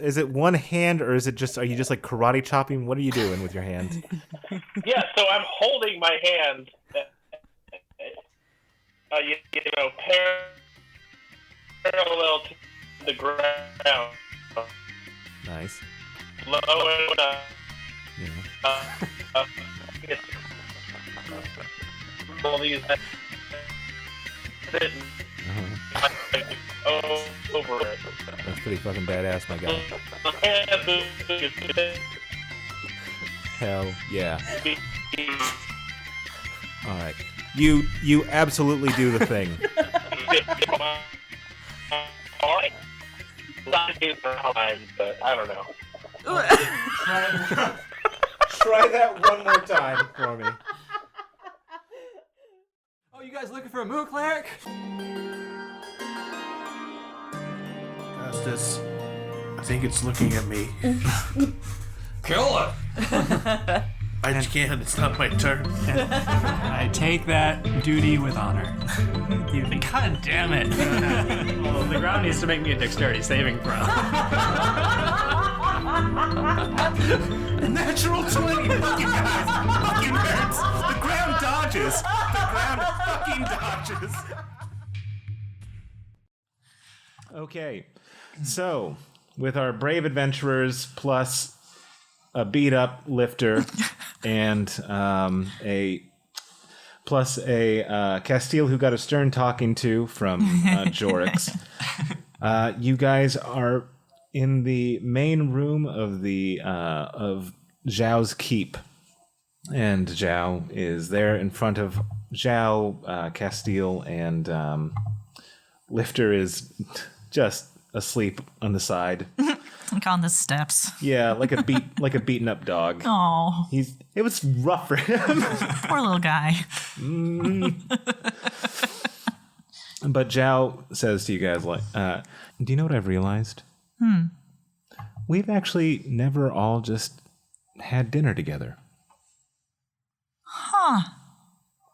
is it one hand or is it just? Are you just like karate chopping? What are you doing with your hand? Yeah, so I'm holding my hand, parallel to the ground. Nice. Low and all these over it. That's pretty fucking badass, my guy. Hell yeah. All right. You absolutely do the thing. But I don't know. Try that one more time for me. Oh, you guys looking for a moo cleric? Justice, I think it's looking at me. Kill it! I can't, it's not my turn. I take that duty with honor. God damn it. Well, the ground needs to make me a dexterity saving throw. Natural 20, fucking guys. Fucking hurts. The ground dodges. The ground fucking dodges. Okay, so with our brave adventurers plus a beat up lifter and a Castile who got a stern talking to from Jorix, you guys are in the main room of the of Xiao's keep, and Xiao is there in front of Xiao, Castile, and Lifter is just asleep on the side. Like on the steps. Yeah, like a beaten up dog. Oh. It was rough for him. Poor little guy. But Xiao says to you guys, like, do you know what I've realized? We've actually never all just had dinner together. Huh.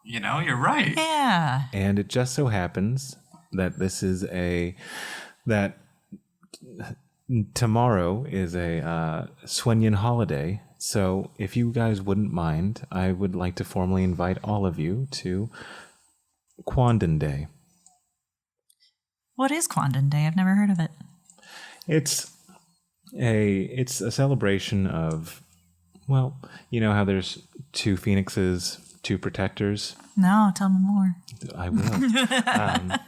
You know, you're right. Yeah. And it just so happens that this is that tomorrow is a Suenan holiday. So if you guys wouldn't mind, I would like to formally invite all of you to Quandan Day. What is Quandan Day? I've never heard of it. It's a celebration of, well, you know how there's two phoenixes, two protectors? No, tell me more. I will.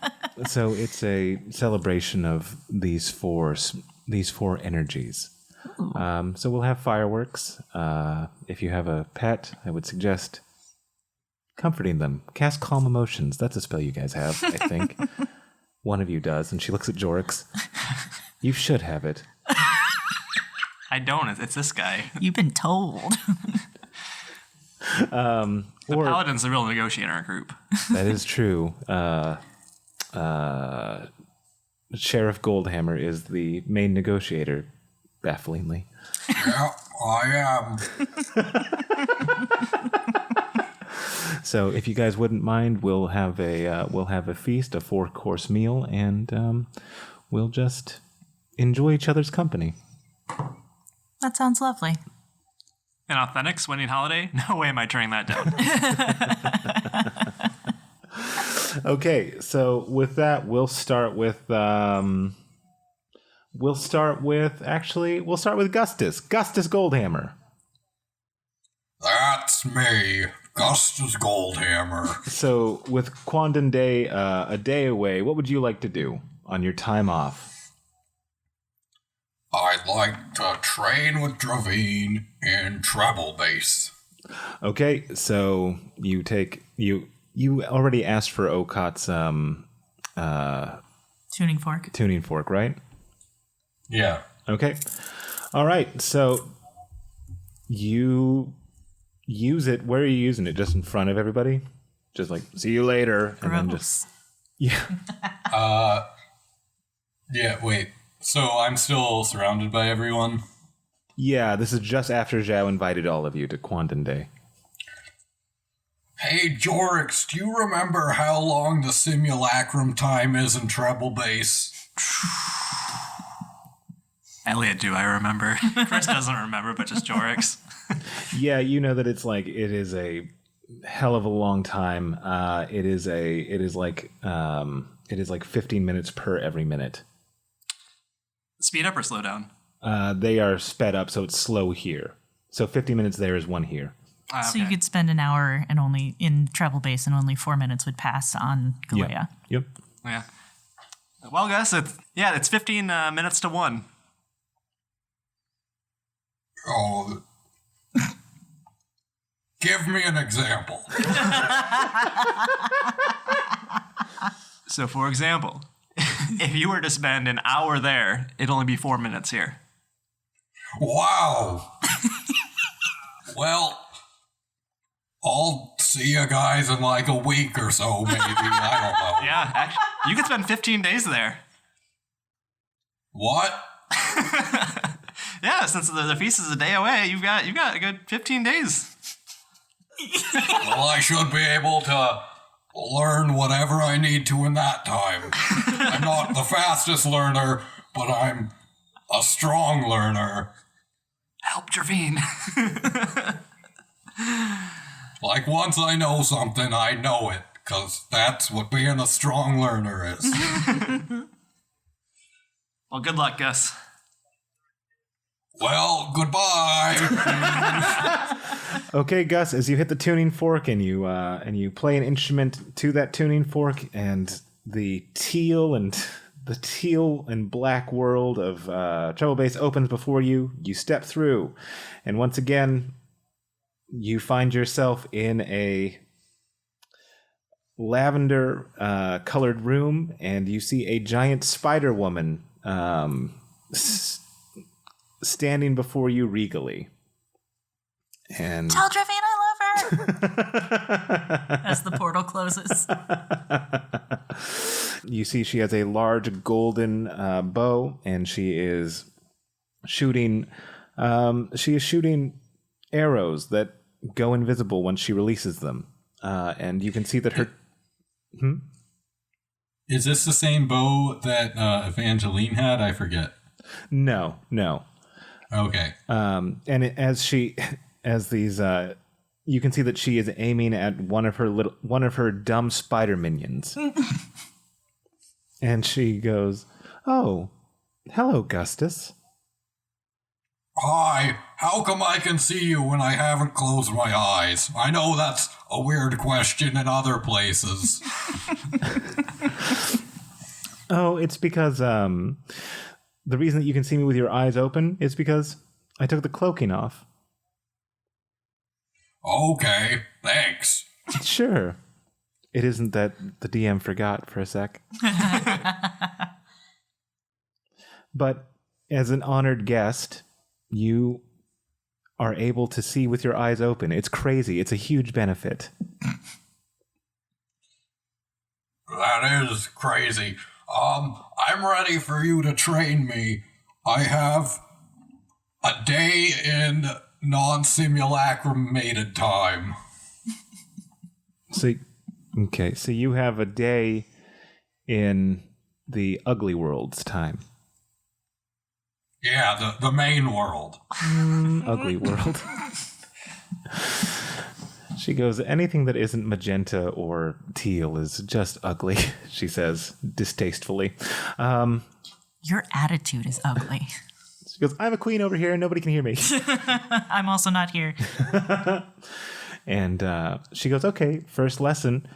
So it's a celebration of these four energies. So we'll have fireworks. If you have a pet, I would suggest comforting them. Cast Calm Emotions. That's a spell you guys have, I think. One of you does, and she looks at Jorix. You should have it. I don't. It's this guy. You've been told. The Paladin's the real negotiator in our group. That is true. Sheriff Goldhammer is the main negotiator, bafflingly. Yeah, I am. So, if you guys wouldn't mind, we'll have a feast, a 4-course meal, and we'll just enjoy each other's company. That sounds lovely. An authentic Suenan holiday? No way am I turning that down. Okay, so with that, we'll start with Gustus. Gustus Goldhammer. That's me, Gustus Goldhammer. So with Quandan Day a day away, what would you like to do on your time off? I'd like to train with Dravine in treble bass. Okay, so you already asked for Okot's Tuning fork. tuning fork, right? Yeah. Okay. All right. So you use it. Where are you using it? Just in front of everybody? Just like, see you later. And then just, yeah. Yeah, wait. So I'm still surrounded by everyone? Yeah, this is just after Xiao invited all of you to Quandan Day. Hey, Jorix, do you remember how long the simulacrum time is in treble bass? Elliot, do I remember? Chris doesn't remember, but just Jorix. Yeah, you know that it is a hell of a long time. It is like 15 minutes per every minute. Speed up or slow down? They are sped up, so it's slow here. So 50 minutes there is 1 here. Okay. So you could spend an hour and only in travel base, and only 4 minutes would pass on Galea. Yep. Yeah. Well, guys, it's 15 minutes to 1. Oh, give me an example. So, for example, if you were to spend an hour there, it'd only be 4 minutes here. Wow. Well, I'll see you guys in like a week or so, maybe. I don't know. Yeah, actually, you could spend 15 days there. What? Yeah, since the feast is a day away, you've got a good 15 days. Well, I should be able to learn whatever I need to in that time. I'm not the fastest learner, but I'm a strong learner. Help Dravine. Like, once I know something, I know it, because that's what being a strong learner is. Well, good luck, Gus. Well, goodbye. Okay, Gus, as you hit the tuning fork and you play an instrument to that tuning fork, and the teal and black world of Treble Bass opens before you, you step through, and once again, you find yourself in a lavender colored room, and you see a giant spider woman standing before you regally. And Tell Dravine I love her! As the portal closes. You see she has a large golden bow, and she is shooting arrows that go invisible once she releases them. And you can see that her... Is this the same bow that Evangeline had? I forget. No. Okay. And you can see that she is aiming at one of her dumb spider minions. And she goes, "Oh, hello, Gustus." Hi, how come I can see you when I haven't closed my eyes? I know that's a weird question in other places. Oh, it's because the reason that you can see me with your eyes open is because I took the cloaking off. Okay, thanks. Sure. It isn't that the DM forgot for a sec. But as an honored guest, you are able to see with your eyes open. It's crazy. It's a huge benefit. That is crazy. I'm ready for you to train me. I have a day in non-simulacrum-mated time. So you have a day in the ugly world's time. Yeah, the main world. Ugly world. She goes, anything that isn't magenta or teal is just ugly, she says distastefully. Your attitude is ugly. She goes, I'm a queen over here and nobody can hear me. I'm also not here. And she goes, okay, first lesson.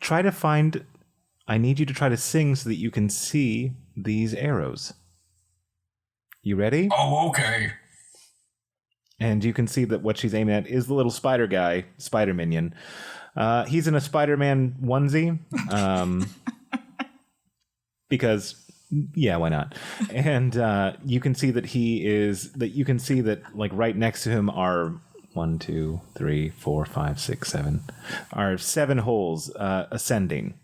I need you to try to sing so that you can see these arrows. You ready? Oh, okay. And you can see that what she's aiming at is the little spider guy, spider minion. He's in a Spider-Man onesie. Because, yeah, why not? And you can see that like right next to him are 1, 2, 3, 4, 5, 6, 7. Are 7 holes ascending.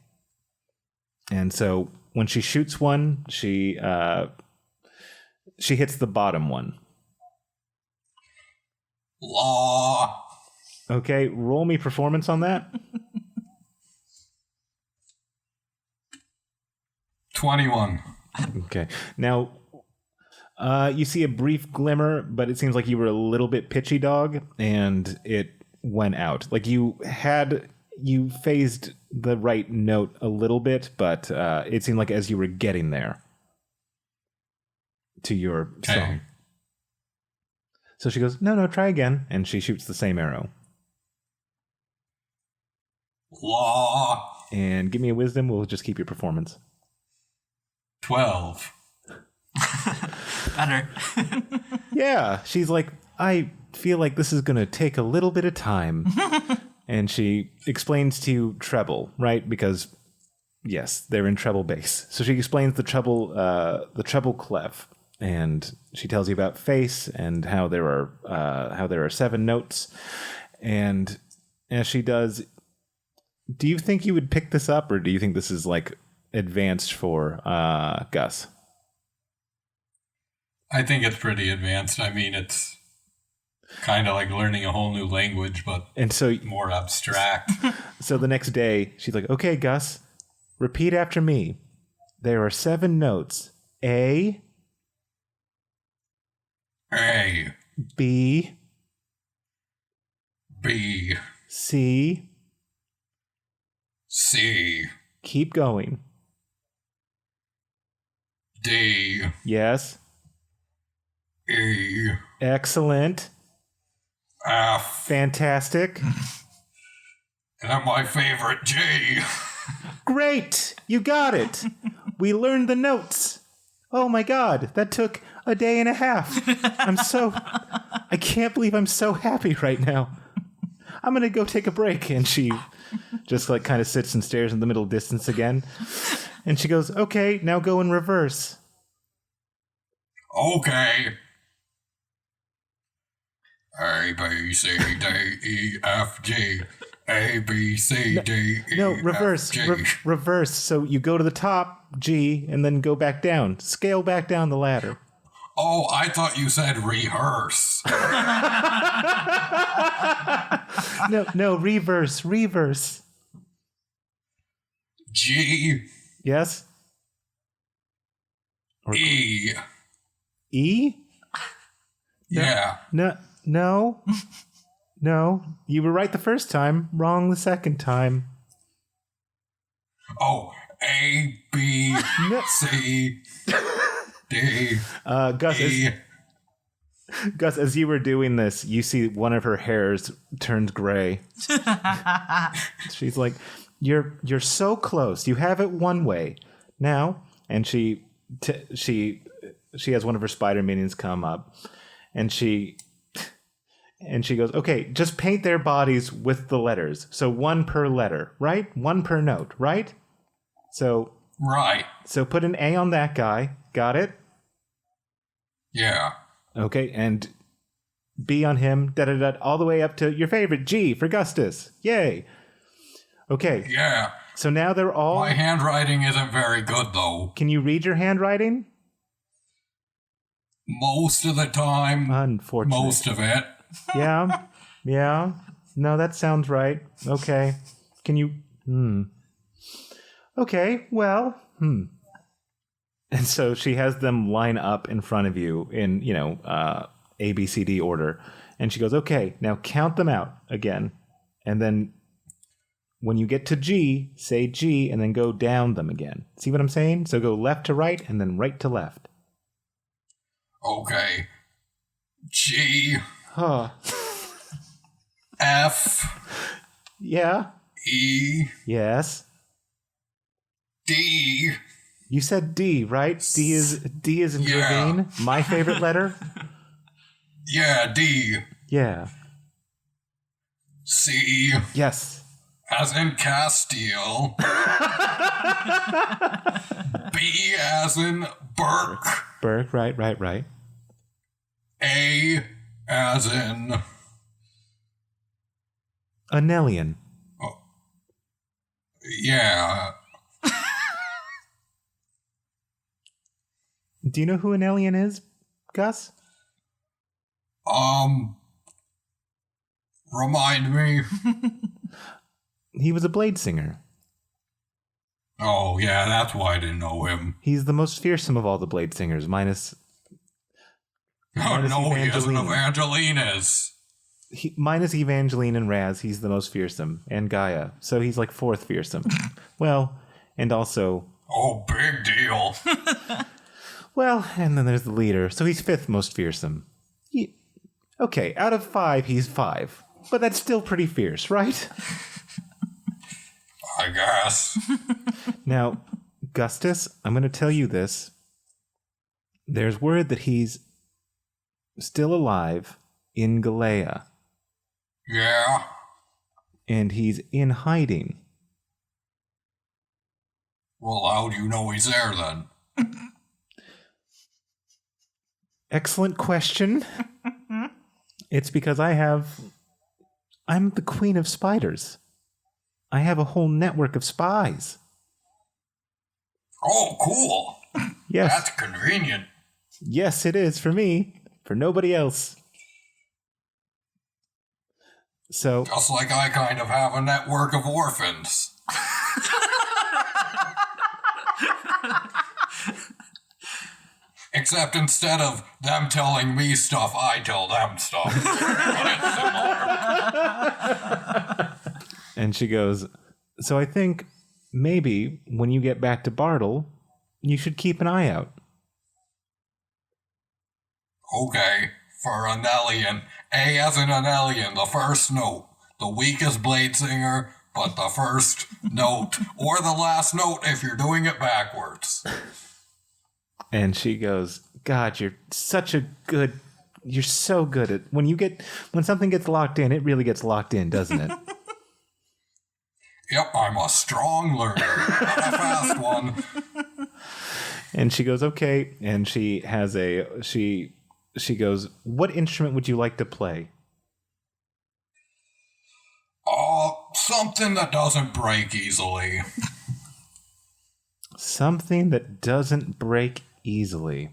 And so when she shoots one, she hits the bottom one. Law. Okay, roll me performance on that. 21. Okay. Now, you see a brief glimmer, but it seems like you were a little bit pitchy, dog, and it went out. Like you phased the right note a little bit, but it seemed like as you were getting there to your song. So she goes, no, try again. And she shoots the same arrow. Law. And give me a wisdom. We'll just keep your performance. 12. Better. Yeah. She's like, I feel like this is going to take a little bit of time. And she explains to you treble, right? Because, yes, they're in treble bass. So she explains the treble clef. And she tells you about face and how there are 7 notes. And as she does, do you think you would pick this up, or do you think this is like advanced for Gus? I think it's pretty advanced. I mean, it's kind of like learning a whole new language, but more abstract. So the next day, she's like, okay, Gus, repeat after me. There are 7 notes. A, B, C, keep going. D, Yes. E, Excellent. F, Fantastic. and my favorite G. Great! You got it! We learned the notes. Oh my god, that took a day and a half. I can't believe I'm so happy right now. I'm gonna go take a break. And she just like kind of sits and stares in the middle distance again. And she goes, okay, now go in reverse. Okay. A, B, C, D, E, F, G. A, B, C, D, E, No, reverse. F, G. Reverse. So you go to the top, G, and then go back down. Scale back down the ladder. Oh, I thought you said rehearse. No, reverse. G, Yes? E. E? Yeah. No. You were right the first time, wrong the second time. Oh, A, B, No. C, D, Gus, E. Gus, as you were doing this, you see one of her hairs turned gray. She's like, "You're so close. You have it one way now." And she has one of her spider minions come up, and she goes, "Okay, just paint their bodies with the letters. So 1 per letter, right? 1 per note, right? So Right. So put an A on that guy. Got it? Yeah. Okay, and B on him, all the way up to your favorite, G for Gustus. Yay. Okay, Yeah. so now they're all... My handwriting isn't very good, though. Can you read your handwriting? Most of the time. Unfortunately. Most of it. Yeah. No, that sounds right. Okay. Can you... Okay, well, And so she has them line up in front of you in, A, B, C, D order. And she goes, okay, now count them out again. And then when you get to G, say G, and then go down them again. See what I'm saying? So go left to right and then right to left. Okay. G, Huh. F, Yeah. E, Yes. D. You said D, right? D is in Gravine, my favorite letter. Yeah, D. Yeah. C, Yes. as in Castile. B, as in Burke. Burke, right. A, as in... Anelian. Yeah. Do you know who Anelian is, Gus? Remind me. He was a blade singer. Oh, yeah, that's why I didn't know him. He's the most fearsome of all the blade singers, minus Oh, no, he isn't. Evangeline. Evangeline is. Minus Evangeline and Raz, he's the most fearsome. And Gaia. So he's like fourth fearsome. Well, and also... Oh, big deal. Well, and then there's the leader. So he's fifth most fearsome. Okay, out of 5, he's 5. But that's still pretty fierce, right? I guess. Now, Gustus, I'm going to tell you this. There's word that he's still alive in Galea. Yeah. And he's in hiding. Well, how do you know he's there then? Excellent question. It's because I'm the queen of spiders. I have a whole network of spies. Oh, cool. Yes. That's convenient. Yes, it is for me. For nobody else. So... Just like I kind of have a network of orphans. Except instead of them telling me stuff, I tell them stuff. But it's similar. And she goes, so I think maybe when you get back to Bartle, you should keep an eye out. Okay, for Anelian. A as in Anelian, the first note. The weakest blade singer, but the first note. Or the last note if you're doing it backwards. And she goes, God, you're so good at when something gets locked in, it really gets locked in, doesn't it? Yep, I'm a strong learner, not a fast one. And she goes, okay. And she goes, what instrument would you like to play? Something that doesn't break easily. Something that doesn't break easily.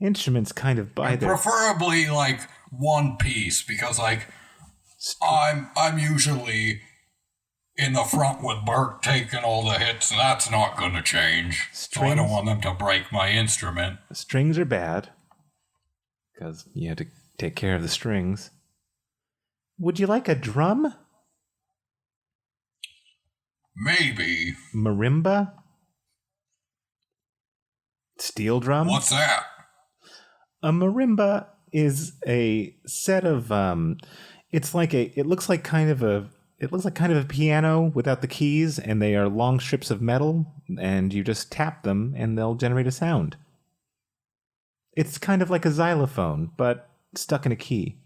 Instruments kind of by their... Preferably, like, one piece, because, like, I'm usually in the front with Burke taking all the hits, and that's not going to change. So I don't want them to break my instrument. Strings are bad, because you have to take care of the strings. Would you like a drum? Maybe. Marimba? Steel drum? What's that? A marimba is a set of it looks like kind of a piano without the keys, and they are long strips of metal, and you just tap them and they'll generate a sound. It's kind of like a xylophone, but stuck in a key.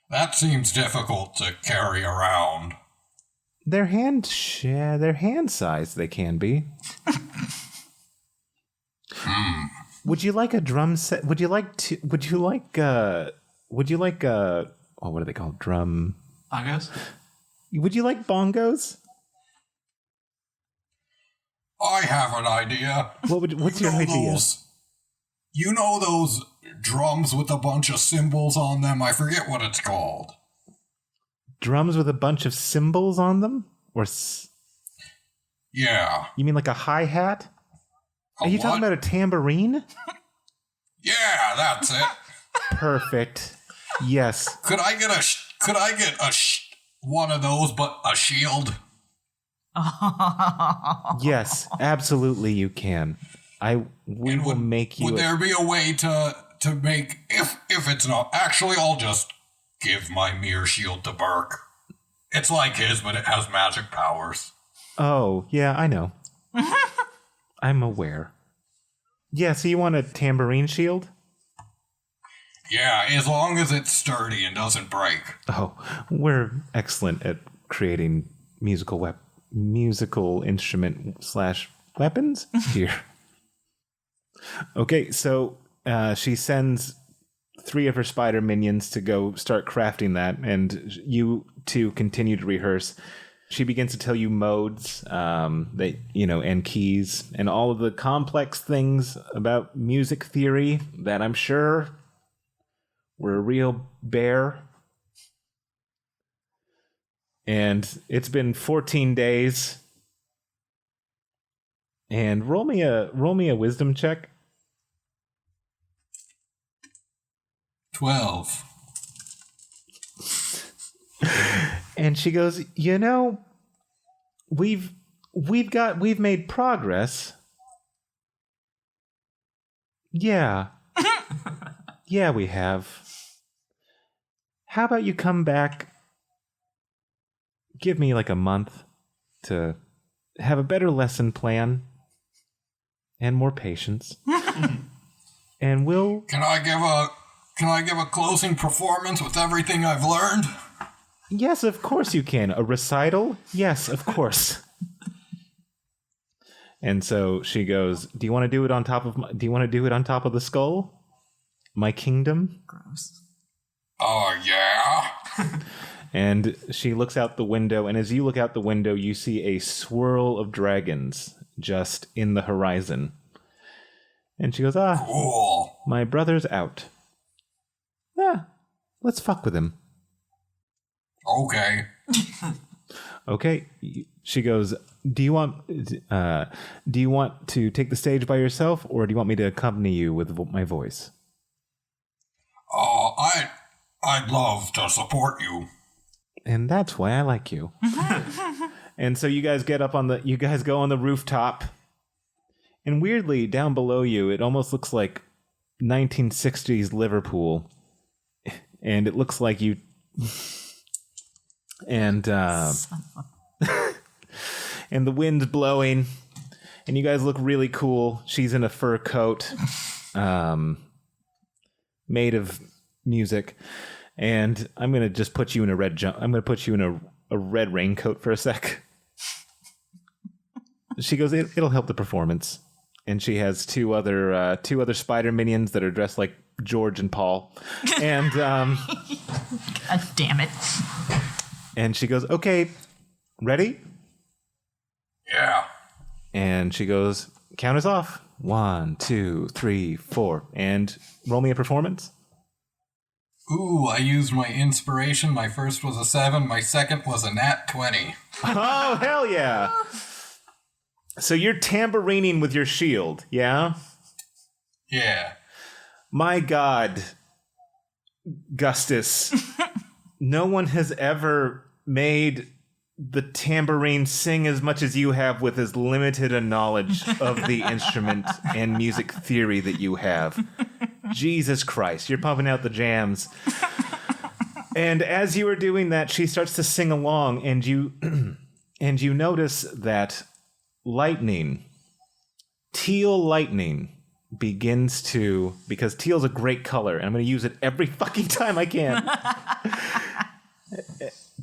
That seems difficult to carry around. They're hand size, they can be. Would you like a drum set? Would you like what are they called? Drum... Bongos? Would you like bongos? I have an idea. What's your idea? You know those drums with a bunch of cymbals on them? I forget what it's called. Drums with a bunch of cymbals on them? Yeah. You mean like a hi-hat? Are you talking about a tambourine? Yeah, that's it. Perfect. Yes. Could I get one of those, but a shield? Yes, absolutely you can. We will make you... Would there be a way to make... If it's not... Actually, I'll just give my mirror shield to Burke. It's like his, but it has magic powers. Oh, yeah, I know. I'm aware. Yeah, so you want a tambourine shield? Yeah, as long as it's sturdy and doesn't break. Oh, we're excellent at creating musical instrument / weapons here. Okay, so she sends 3 of her spider minions to go start crafting that, and you two continue to rehearse. She begins to tell you modes, and keys, and all of the complex things about music theory that I'm sure were a real bear. And it's been 14 days. And roll me a wisdom check. 12. And she goes, you know, we've made progress. Yeah. Yeah, we have. How about you come back? Give me like a month to have a better lesson plan and more patience. And we'll... Can I give a closing performance with everything I've learned? Yes, of course you can. A recital? Yes, of course. And so she goes, do you want to do it on top of the skull? My kingdom? Gross. Oh, yeah? And she looks out the window, and as you look out the window, you see a swirl of dragons just in the horizon. And she goes, Cool. My brother's out. Let's fuck with him. Okay. Okay. She goes, do you want to take the stage by yourself, or do you want me to accompany you with my voice? I'd love to support you. And that's why I like you. And so you guys go on the rooftop. And weirdly, down below you, it almost looks like 1960s Liverpool. And it looks like you... And and the wind's blowing. And you guys look really cool. She's in a fur coat. Made of music. And I'm going to just put you in a red I'm going to put you in a red raincoat for a sec. She goes, it'll help the performance. And she has two other spider minions that are dressed like George and Paul. And God damn it. And she goes, okay, ready? Yeah. And she goes, count us off. 1, 2, 3, 4. And roll me a performance. Ooh, I used my inspiration. My first was a 7. My second was a nat 20. Oh, hell yeah. So you're tamborining with your shield, yeah? Yeah. My God, Gustus, no one has ever made the tambourine sing as much as you have with as limited a knowledge of the instrument and music theory that you have. Jesus Christ, you're pumping out the jams. And as you are doing that, she starts to sing along, and you notice that teal lightning begins to, because teal's a great color, and I'm going to use it every fucking time I can.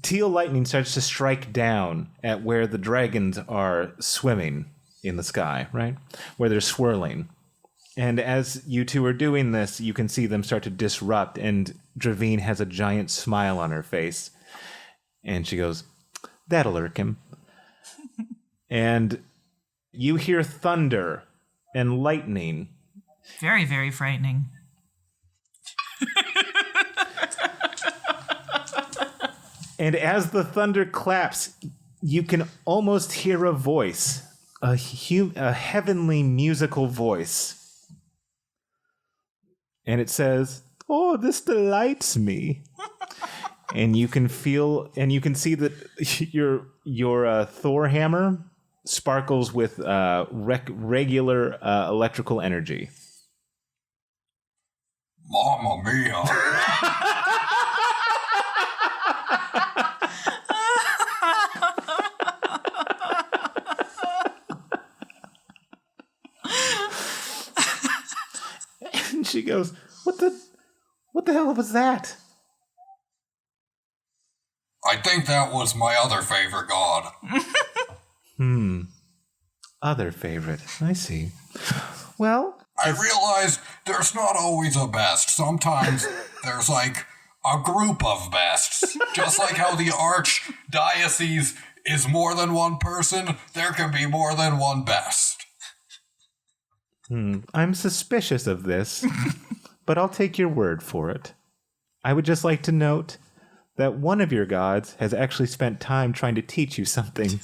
Teal lightning starts to strike down at where the dragons are swimming in the sky, right? Where they're swirling. And as you two are doing this, you can see them start to disrupt, and Dravine has a giant smile on her face. And she goes, that'll irk him. And you hear thunder and lightning. Very, very frightening. And as the thunder claps, you can almost hear a voice, a heavenly musical voice. And it says, oh, this delights me. And you can feel, and you can see that your Thor hammer sparkles with regular electrical energy. Mamma mia. And she goes, what the hell was that? I think that was my other favorite god. Other favorite. I see. Well, I realized there's not always a best. Sometimes there's like a group of bests. Just like how the archdiocese is more than one person, there can be more than one best. I'm suspicious of this, but I'll take your word for it. I would just like to note that one of your gods has actually spent time trying to teach you something.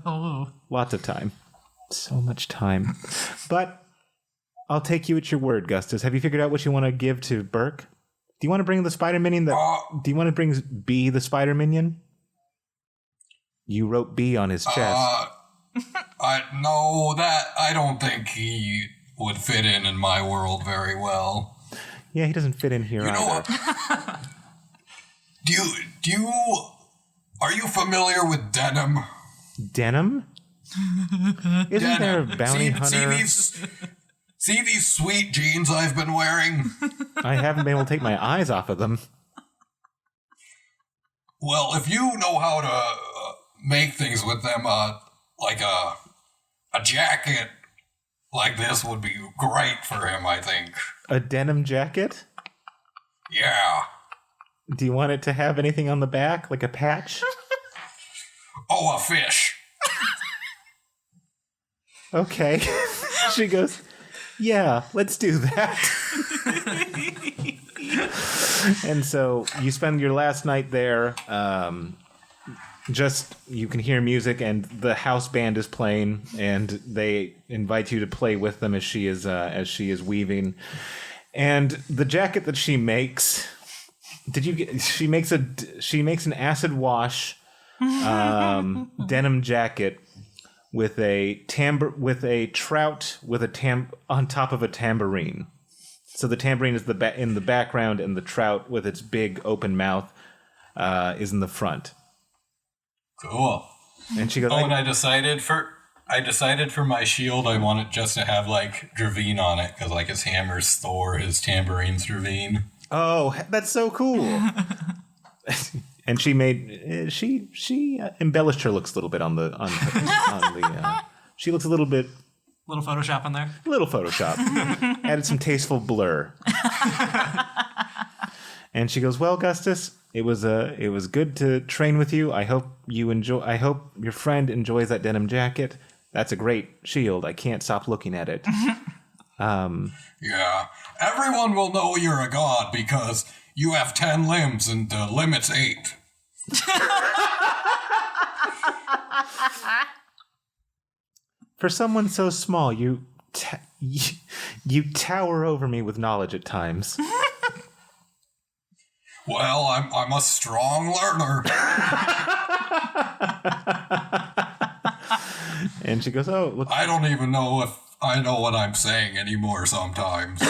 Oh. Lots of time. So much time. But I'll take you at your word, Gustus. Have you figured out what you want to give to Burke? Do you want to bring the spider minion? Do you want to bring B the spider minion? You wrote B on his chest. I don't think he would fit in my world very well. Yeah, he doesn't fit in here either. Know what? Are you familiar with denim? Denim? Isn't there a bounty hunter? See these sweet jeans I've been wearing? I haven't been able to take my eyes off of them. Well, if you know how to make things with them, like a jacket like this would be great for him, I think. A denim jacket? Yeah. Do you want it to have anything on the back, like a patch? Oh, a fish. Okay. She goes, yeah, let's do that. And so you spend your last night there. Just you can hear music, and the house band is playing, and they invite you to play with them as she is weaving. And the jacket that she makes, she makes an acid wash denim jacket with a trout on top of a tambourine. So the tambourine is in the background, and the trout with its big open mouth is in the front. Cool. And she goes, and I decided for my shield, I want it just to have like Dravine on it, because like his hammer's Thor, his tambourine's Dravine. Oh, that's so cool. And she embellished her looks a little bit on the she looks a little bit. Little Photoshop on there. Little Photoshop. Added some tasteful blur. And she goes, well, Gustus, it was good to train with you. I hope your friend enjoys that denim jacket. That's a great shield. I can't stop looking at it. Yeah. Everyone will know you're a god because you have 10 limbs and the limit's 8. For someone so small, you tower over me with knowledge at times. Well, I'm a strong learner. And she goes, oh, look. I don't even know if I know what I'm saying anymore sometimes.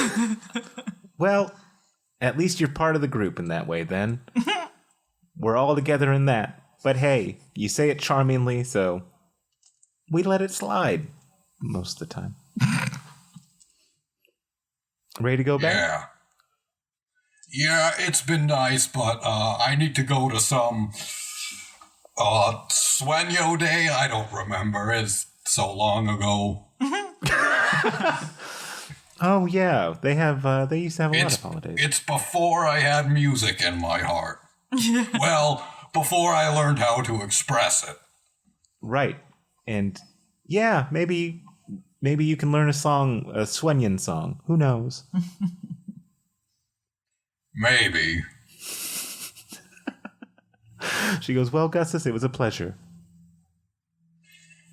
Well, at least you're part of the group in that way, then. We're all together in that. But hey, you say it charmingly, so we let it slide most of the time. Ready to go back? Yeah, it's been nice, but I need to go to some Suenan Day. I don't remember. It's so long ago. Oh yeah, they used to have a lot of holidays. It's before I had music in my heart. Well, before I learned how to express it. Right. And yeah, maybe you can learn a Suenan song. Who knows? Maybe. She goes, well, Gustus, it was a pleasure.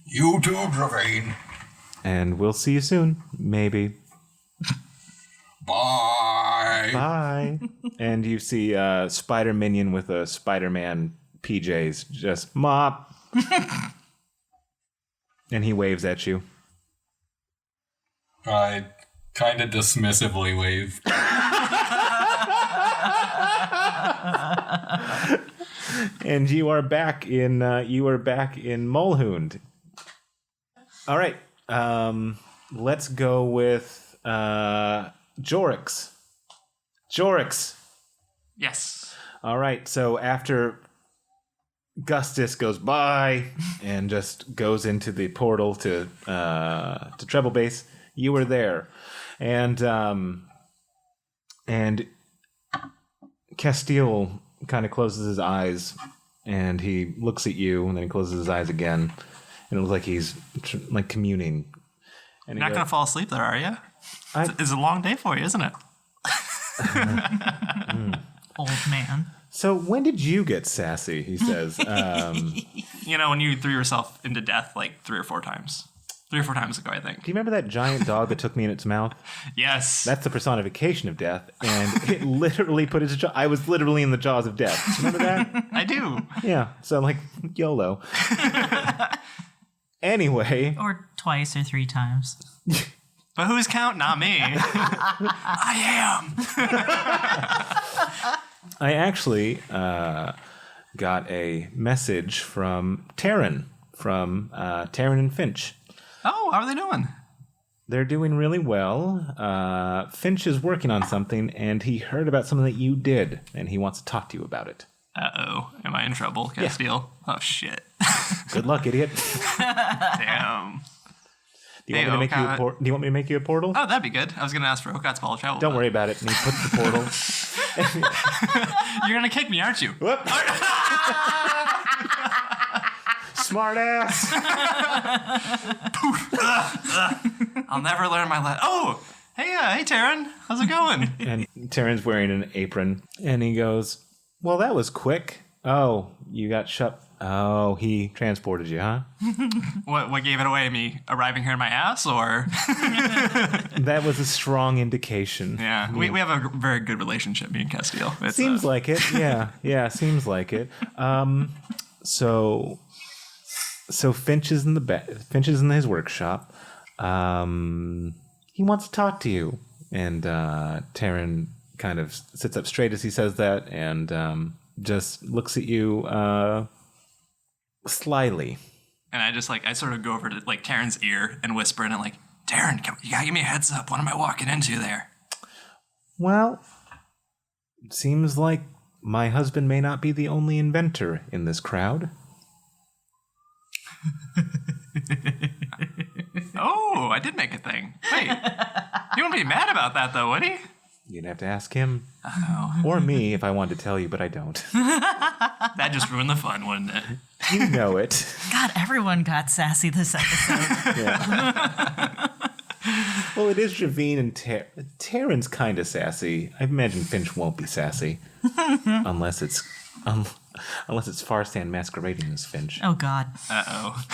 You too, Dravine. And we'll see you soon. Maybe. Bye. Bye. And you see Spider Minion with a Spider-Man PJs just mop. And he waves at you. I kind of dismissively wave. And you are back in Mulhound. All right. Let's go with Jorix. Jorix. Yes. All right. So after Gustus goes by and just goes into the portal to Treble Base, you were there, and Castile kind of closes his eyes, and he looks at you, and then he closes his eyes again, and it looks like he's like communing. And You're not going to fall asleep there, are you? It's a long day for you, isn't it? Old man. So when did you get sassy? He says. You know, when you threw yourself into death like 3 or 4 times. 3 or 4 times ago, I think. Do you remember that giant dog that took me in its mouth? Yes. That's the personification of death, and it literally put its jaw. I was literally in the jaws of death. Remember that? I do. Yeah. So I'm like, YOLO. Anyway. Or twice or 3 times. But who's counting? Not me. I am. I actually got a message from Taryn, Taryn and Finch. Oh, how are they doing? They're doing really well. Finch is working on something, and he heard about something that you did, and he wants to talk to you about it. Uh-oh. Am I in trouble, Castile? Yeah. Oh, shit. Good luck, idiot. Damn. Do you want me to make you a portal? Oh, that'd be good. I was going to ask for Okat's ball of travel. Don't worry about it. And he puts the portal. You're going to kick me, aren't you? Whoop. Smart ass. I'll never learn my lesson. Oh, hey, Taryn. How's it going? And Taryn's wearing an apron, and he goes, well, that was quick. Oh, you got shut. Oh, he transported you, huh? What gave it away? Me arriving here in my ass, or? That was a strong indication. Yeah, we have a very good relationship, me and Castile. Seems like it. Yeah, seems like it. So Finch is in his workshop. He wants to talk to you, and Taryn kind of sits up straight as he says that, and just looks at you slyly. And I sort of go over to like Taryn's ear and whisper in it like, Taryn, you gotta give me a heads up. What am I walking into there? Well, it seems like my husband may not be the only inventor in this crowd. Oh, I did make a thing. Wait, you wouldn't be mad about that though, would he? You'd have to ask him. Oh. Or me if I wanted to tell you, but I don't. That just ruined the fun, wouldn't it? You know it. God, everyone got sassy this episode. Yeah. Well, it is Javine and Taryn's kind of sassy. I imagine Finch won't be sassy. unless it's Farstan masquerading as Finch. Oh, God. Uh-oh.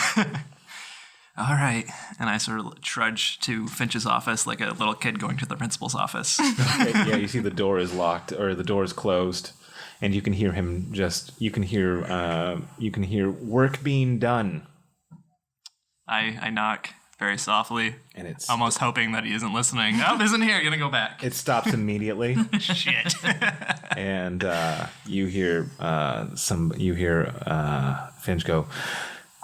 All right. And I sort of trudge to Finch's office like a little kid going to the principal's office. Okay, yeah, you see the door is locked, or the door is closed, and you can hear him you can hear work being done. I knock very softly, and it's almost hoping that he isn't listening. Oh, isn't here. Gonna go back. It stops immediately. Shit. And you hear Finch go,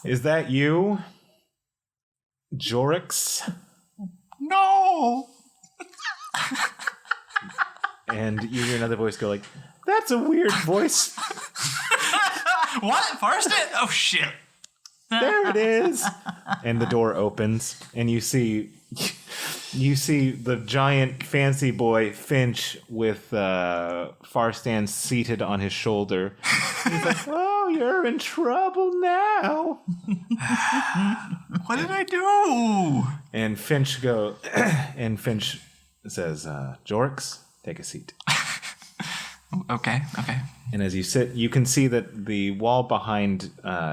"Is that you, Jorix?" No. And you hear another voice go like, "That's a weird voice." What? Farstan? Oh shit. There it is. And the door opens, and you see the giant fancy boy Finch with Farstan seated on his shoulder. He's like, "Oh, you're in trouble now." What did I do? And Finch says, "Jorix, take a seat." Okay. And as you sit, you can see that the wall behind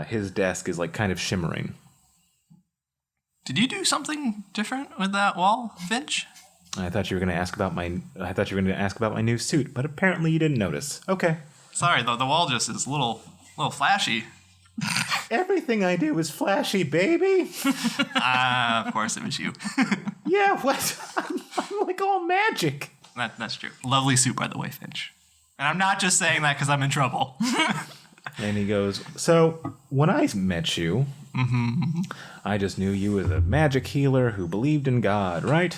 his desk is like kind of shimmering. Did you do something different with that wall, Finch? I thought you were going to ask about my new suit, but apparently you didn't notice. Okay. Sorry, the wall just is a little flashy. Everything I do is flashy, baby. Of course it was you. Yeah, what? I'm like all magic. That's true. Lovely suit, by the way, Finch. And I'm not just saying that because I'm in trouble. And he goes, "So, when I met you, I just knew you as a magic healer who believed in God, right?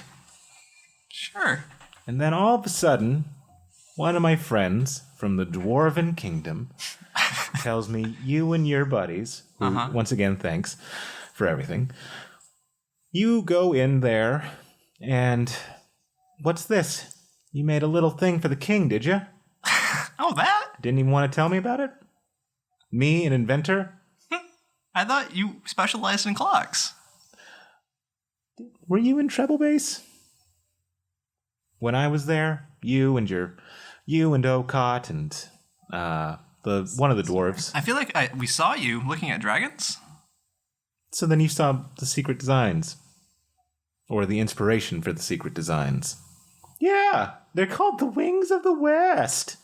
Sure. And then all of a sudden, one of my friends from the Dwarven Kingdom tells me you and your buddies, who, once again, thanks for everything, you go in there and what's this? You made a little thing for the king, did you? Oh, that? Didn't even want to tell me about it? Me, an inventor? I thought you specialized in clocks. Were you in treble bass? When I was there, you and Okot and one of the dwarves. I feel like we saw you looking at dragons. So then you saw the secret designs. Or the inspiration for the secret designs. Yeah, they're called the Wings of the West.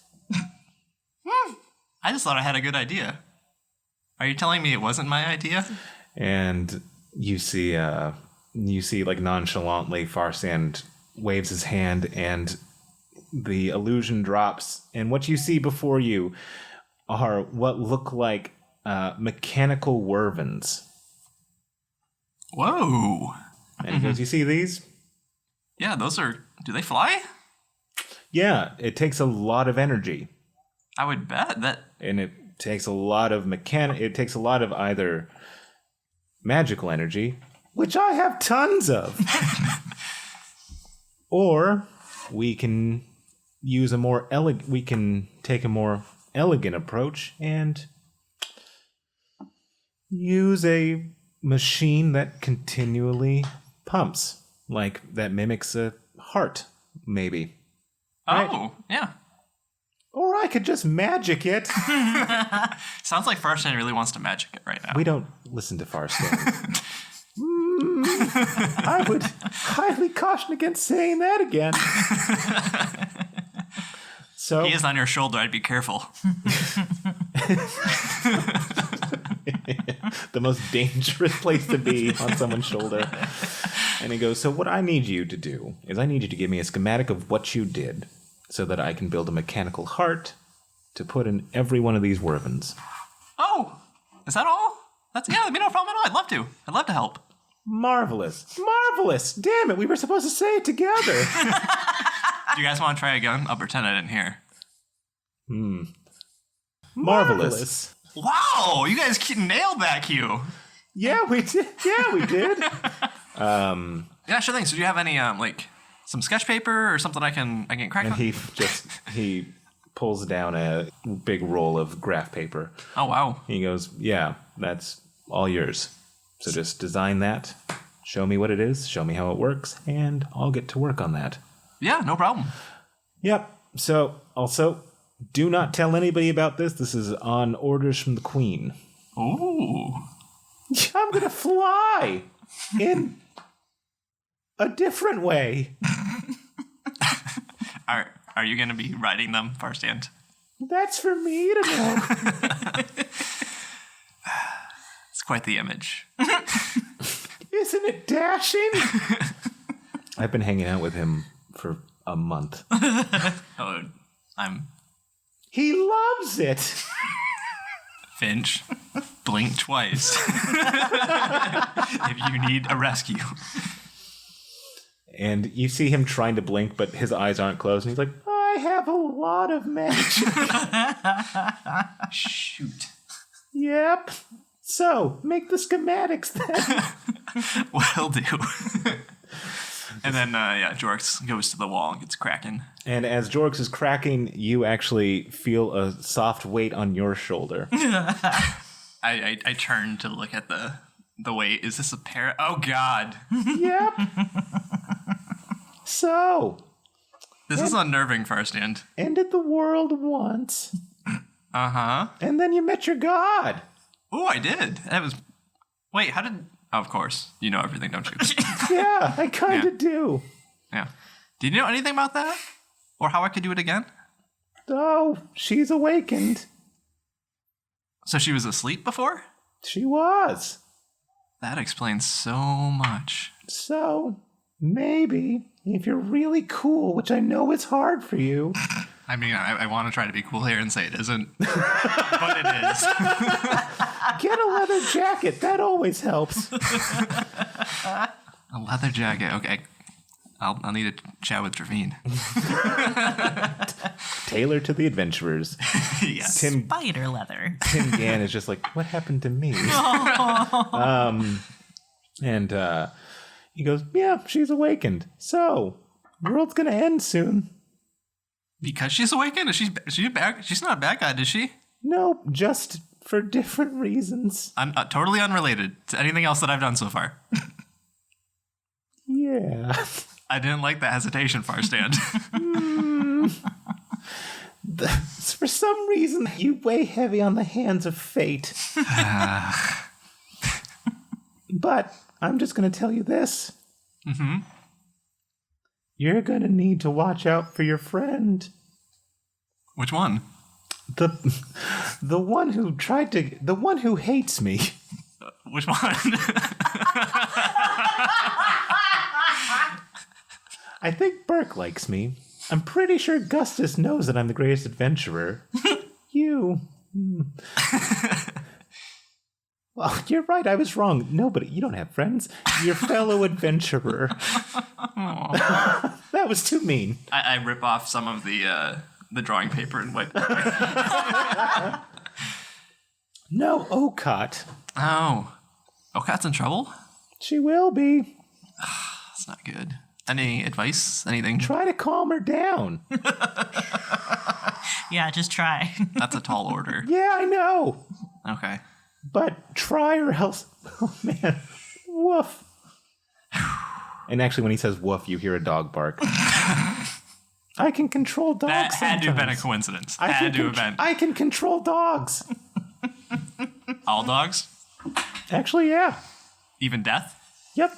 I just thought I had a good idea. Are you telling me it wasn't my idea? And you see like nonchalantly Farsand waves his hand and the illusion drops. And what you see before you are what look like mechanical wervens. Whoa. And he goes, you see these? Yeah, those are... Do they fly? Yeah, it takes a lot of energy. I would bet that... And it takes a lot of it takes a lot of either magical energy, which I have tons of, or we can use we can take a more elegant approach and use a machine that continually pumps, like that mimics a heart, maybe. Right? Oh, yeah. Or I could just magic it. Sounds like Farstan really wants to magic it right now. We don't listen to Farstan. I would highly caution against saying that again. So he is on your shoulder. I'd be careful. The most dangerous place to be on someone's shoulder. And he goes, so what I need you to do is I need you to give me a schematic of what you did so that I can build a mechanical heart to put in every one of these wervens. Oh, is that all? That'd be no problem at all. I'd love to help. Marvelous. Marvelous. Damn it, we were supposed to say it together. Do you guys want to try again? I'll pretend I didn't hear. Marvelous. Wow, you guys nailed that cue. Yeah, we did. Yeah, we did. Yeah, sure thing. So do you have any some sketch paper or something I can crack And on? he pulls down a big roll of graph paper. Oh, wow. He goes, yeah, that's all yours. So just design that, show me what it is, show me how it works, and I'll get to work on that. Yeah, no problem. Yep. So also, do not tell anybody about this. This is on orders from the Queen. Ooh. I'm going to fly in a different way. Are you going to be riding them, Farstan? That's for me to know. It's quite the image. Isn't it dashing? I've been hanging out with him for a month. Oh, He loves it. Finch. Blink twice. If you need a rescue. And you see him trying to blink, but his eyes aren't closed. And he's like, I have a lot of magic. Shoot. Yep. So, make the schematics then. Will do. And then, Jorx goes to the wall and gets cracking. And as Jorx is cracking, you actually feel a soft weight on your shoulder. I turn to look at the weight. Is this a pair? Oh, God. Yep. So. This is unnerving, Farstan. Ended the world once. Uh-huh. And then you met your god. Oh, I did. That was... Wait, how did... Oh, of course. You know everything, don't you? Yeah, I kind of do. Yeah. Did you know anything about that? Or how I could do it again? Oh, she's awakened. So she was asleep before? She was. That explains so much. So, maybe, if you're really cool, which I know is hard for you... I mean, I want to try to be cool here and say it isn't, but it is. Get a leather jacket. That always helps. A leather jacket. Okay. I'll need a chat with Dravine. Tailored to the adventurers. Yes. Spider leather. Tim Gann is just like, what happened to me? And he goes, yeah, she's awakened. So, the world's going to end soon. Because she's awakened? She's bad? She's not a bad guy, is she? No, just for different reasons. Totally unrelated to anything else that I've done so far. Yeah. I didn't like the hesitation, Farstan. For some reason, you weigh heavy on the hands of fate. But I'm just going to tell you this. Mm-hmm. You're going to need to watch out for your friend. Which one? The one who hates me. Which one? I think Burke likes me. I'm pretty sure Gustus knows that I'm the greatest adventurer. You. Well, you're right. I was wrong. Nobody. You don't have friends. Your fellow adventurer. That was too mean. I rip off some of the drawing paper and wipe it away. No, Okot. Oh. Okat's in trouble? She will be. That's not good. Any advice? Anything? Try to calm her down. Yeah, just try. That's a tall order. Yeah, I know. Okay. But try or else. Oh, man. Woof. And actually, when he says woof, you hear a dog bark. I can control dogs. That had to have been a sometimes. coincidence. I can control dogs. All dogs? Actually, yeah. Even death? Yep.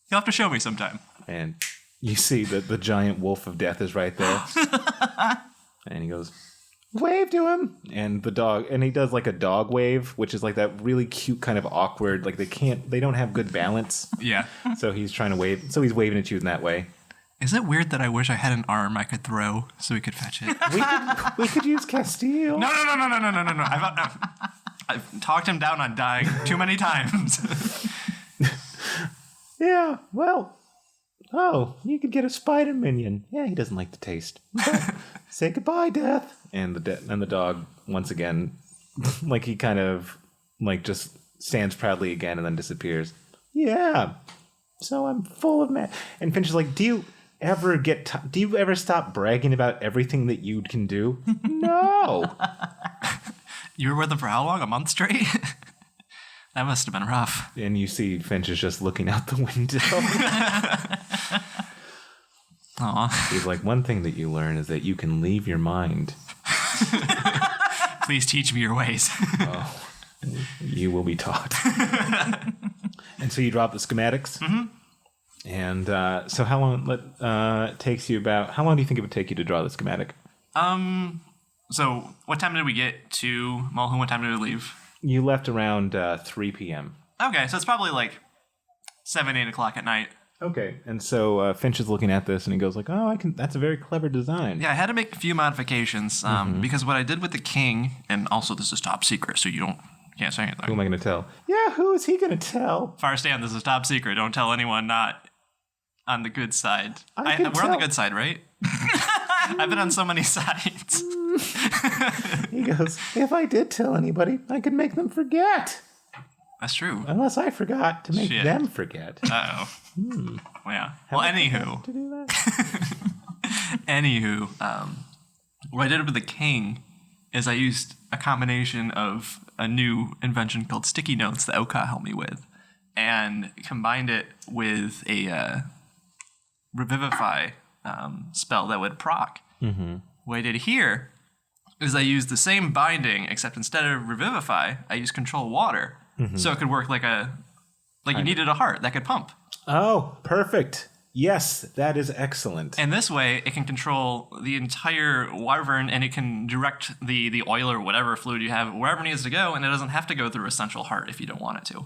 You'll have to show me sometime. And you see that the giant wolf of death is right there. And he goes, wave to him. And the dog, and he does like a dog wave, which is like that really cute kind of awkward, like they don't have good balance. Yeah. So he's trying to wave, so he's waving at you in that way. Is it weird that I wish I had an arm I could throw so we could fetch it? We could use Castile. No. I've talked him down on dying too many times. Yeah, well, you could get a spider minion. Yeah, he doesn't like the taste. But say goodbye, Death. And the dog, once again, like he kind of, like just stands proudly again and then disappears. Yeah, so I'm full of And Finch is like, do you ever stop bragging about everything that you can do? No. You were with him for how long? A month straight? That must have been rough. And you see Finch is just looking out the window. Aw. He's like, one thing that you learn is that you can leave your mind. Please teach me your ways. Oh, you will be taught. And so you drop the schematics. Mm-hmm. And so how long takes you about? How long do you think it would take you to draw the schematic? So what time did we get to Mulhound? What time did we leave? You left around 3 p.m. Okay, so it's probably like 7, 8 o'clock at night. Okay, and so Finch is looking at this and he goes like, "Oh, that's a very clever design." Yeah, I had to make a few modifications because what I did with the king, and also this is top secret, so can't say anything. Who am I going to tell? Yeah, who is he going to tell? Farstan, this is top secret. Don't tell anyone not on the good side. We're on the good side, right? I've been on so many sides. He goes, if I did tell anybody, I could make them forget. That's true. Unless I forgot to make them forget. Uh-oh. Yeah. Well, anywho. To do that? Anywho, what I did with the king is I used a combination of a new invention called sticky notes that Okot helped me with and combined it with a revivify spell that would proc. Mm-hmm. What I did here is I used the same binding, except instead of revivify, I used control water. Mm-hmm. So it could work like you needed a heart that could pump. Oh, perfect. Yes, that is excellent. And this way, it can control the entire wyvern, and it can direct the oil or whatever fluid you have wherever it needs to go, and it doesn't have to go through a central heart if you don't want it to.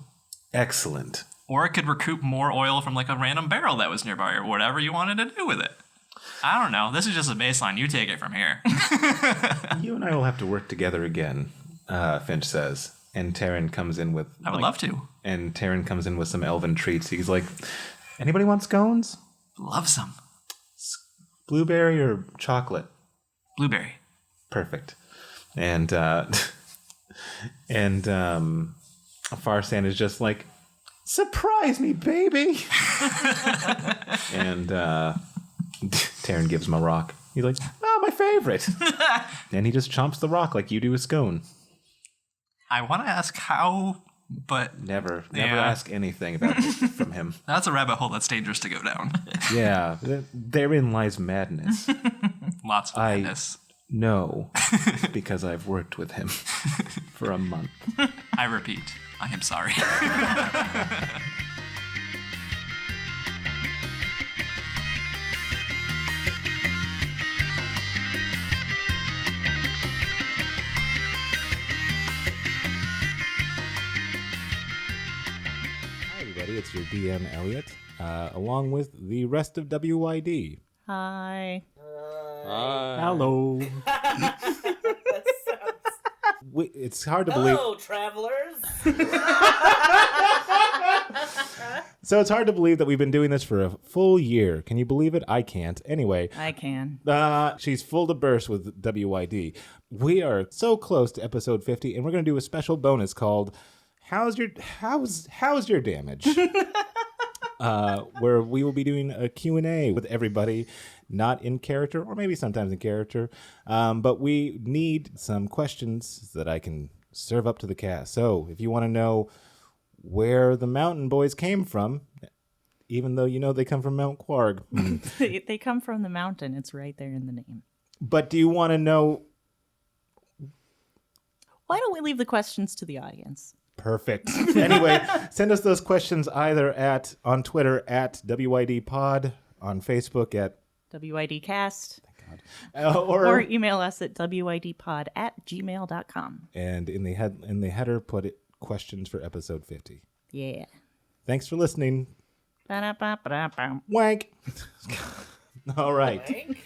Excellent. Or it could recoup more oil from like a random barrel that was nearby, or whatever you wanted to do with it. I don't know. This is just a baseline. You take it from here. You and I will have to work together again, Finch says. And Taryn comes in with... I would love to. And Taryn comes in with some elven treats. He's like, anybody want scones? Love some. Blueberry or chocolate? Blueberry. Perfect. And Farsan is just like, surprise me, baby! And Taryn gives him a rock. He's like, oh, my favorite! And he just chomps the rock like you do a scone. I want to ask how, but... Never ask anything about it from him. That's a rabbit hole that's dangerous to go down. Yeah, therein lies madness. Lots of madness. No, because I've worked with him for a month. I repeat, I am sorry. Hi, everybody. It's your DM, Elliot, along with the rest of WYD. Hi. Hello. It's hard to believe. Hello, travelers. So it's hard to believe that we've been doing this for a full year. Can you believe it? I can't. Anyway. I can. She's full to burst with WYD. We are so close to episode 50, and we're going to do a special bonus called How's Your Damage? Where we will be doing a Q&A with everybody, not in character, or maybe sometimes in character. But we need some questions that I can serve up to the cast. So if you want to know where the Mountain Boys came from, even though you know they come from Mount Quarg. They come from the mountain. It's right there in the name. But do you want to know... Why don't we leave the questions to the audience? Perfect. Anyway, send us those questions either on Twitter at WYD Pod, on Facebook at WYD Cast. Thank God. Or email us at wydpod@gmail.com. And in the header, put it questions for episode 50. Yeah. Thanks for listening. Ba-da-ba-ba-da-bum. Wank. All right. Wank?